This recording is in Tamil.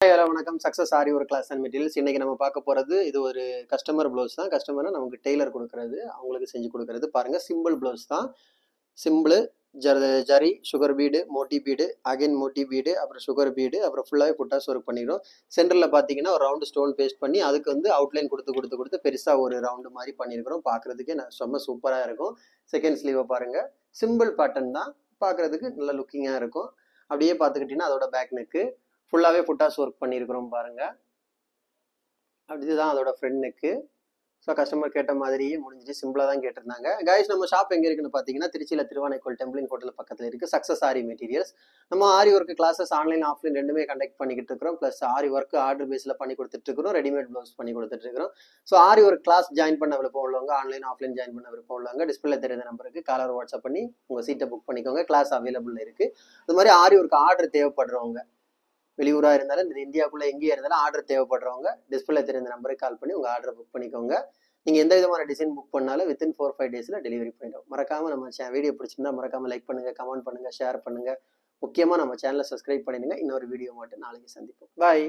ஹலோ வணக்கம். சக்ஸஸ் ஆரி ஒரு கிளாஸ் அண்ட் மெட்டீரியல்ஸ். இன்னைக்கு நம்ம பார்க்க போகிறது இது ஒரு கஸ்டமர் ப்ளவுஸ் தான். கஸ்டமரை நமக்கு டெய்லர் கொடுக்கறது, அவங்களுக்கு செஞ்சு கொடுக்கறது. பாருங்கள், சிம்பிள் ப்ளவுஸ் தான். Simple zari, sugar bead, Moti bead, again Moti bead, அப்புறம் சுகர் பீடு, அப்புறம் ஃபுல்லாகவே புட்டாஸ் ஒர்க் பண்ணிடும். சென்டரில் பார்த்தீங்கன்னா ஒரு ரவுண்டு ஸ்டோன் பேஸ்ட் பண்ணி அதுக்கு வந்து அவுட்லைன் கொடுத்து பெருசாக ஒரு ரவுண்டு மாதிரி பண்ணியிருக்கிறோம். பார்க்குறதுக்கே ரொம்ப சூப்பராக இருக்கும். செகண்ட் ஸ்லீவை பாருங்கள், சிம்பிள் பேட்டர்ன் தான், பார்க்குறதுக்கு நல்ல லுக்கிங்காக இருக்கும். அப்படியே பார்த்துக்கிட்டிங்கன்னா அதோட பேக் நெக்கு ஃபுல்லாகவே புட்டாஸ் ஒர்க் பண்ணியிருக்கிறோம் பாருங்கள். இதுதான் அதோட ஃப்ரண்ட் நெக்கு. ஸோ கஸ்டமர் கேட்ட மாதிரியே முடிஞ்சிச்சு. சிம்பிளாக தான் கேட்டிருந்தாங்க. கைஸ், நம்ம ஷாப் எங்கே இருக்குன்னு பார்த்தீங்கன்னா திருச்சியில் திருவானைக்கோல் டெம்பிளிங் ஹோட்டல் பக்கத்தில் இருக்குது. சக்ஸஸ் ஆரி மெட்டீரியல்ஸ். நம்ம ஆரி ஒர்க் கிளாஸஸ் ஆன்லைன் ஆஃப்லைன் ரெண்டுமே கண்டக்ட் பண்ணிக்கிட்டு இருக்கிறோம். ப்ளஸ் ஆரி ஒர்க் ஆர்டர் பேஸில் பண்ணி கொடுத்துட்ருக்கிறோம். ரெடிமேட் ப்ளவுஸ் பண்ணி கொடுத்துட்ருக்கிறோம். ஸோ ஆரி ஒர்க் கிளாஸ் ஜாயின் பண்ண விருப்பம் உள்ளவங்க, ஆன்லைன் ஆஃப்லைன் ஜாயின் பண்ண விருப்பம் உள்ளவங்க, டிஸ்பிளே தெரியாத நம்பருக்கு காலர் வாட்ஸ்அப் பண்ணி உங்கள் சீட்டை புக் பண்ணிக்கோங்க. கிளாஸ் அவைலபிள் இருக்குது. அது மாதிரி ஆரி ஒர்க் ஆர்டர் தேவைப்படுறவங்க, வெளியூராக இருந்தாலும் இந்த இந்தியாவுக்குள்ளே எங்கேயே இருந்தாலும் ஆர்டர் தேவைப்படுறவங்க டிஸ்பிளே தெரிந்த நம்பருக்கு கால் பண்ணி உங்கள் ஆர்டரை புக் பண்ணிக்கோங்க. நீங்கள் எந்த விதமான டிசைன் புக் பண்ணாலும் வித்தின் 4-5 டேஸில் டெலிவரி பண்ணிடும். மறக்காமல் நம்ம வீடியோ பிடிச்சிருந்தா மறக்காமல் லைக் பண்ணுங்கள், கமெண்ட் பண்ணுங்கள், ஷேர் பண்ணுங்கள். முக்கியமாக நம்ம சேனலை சப்ஸ்கிரைப் பண்ணிடுங்க. இன்னொரு வீடியோ மட்டும் நாளைக்கு சந்திப்போம். பாய்.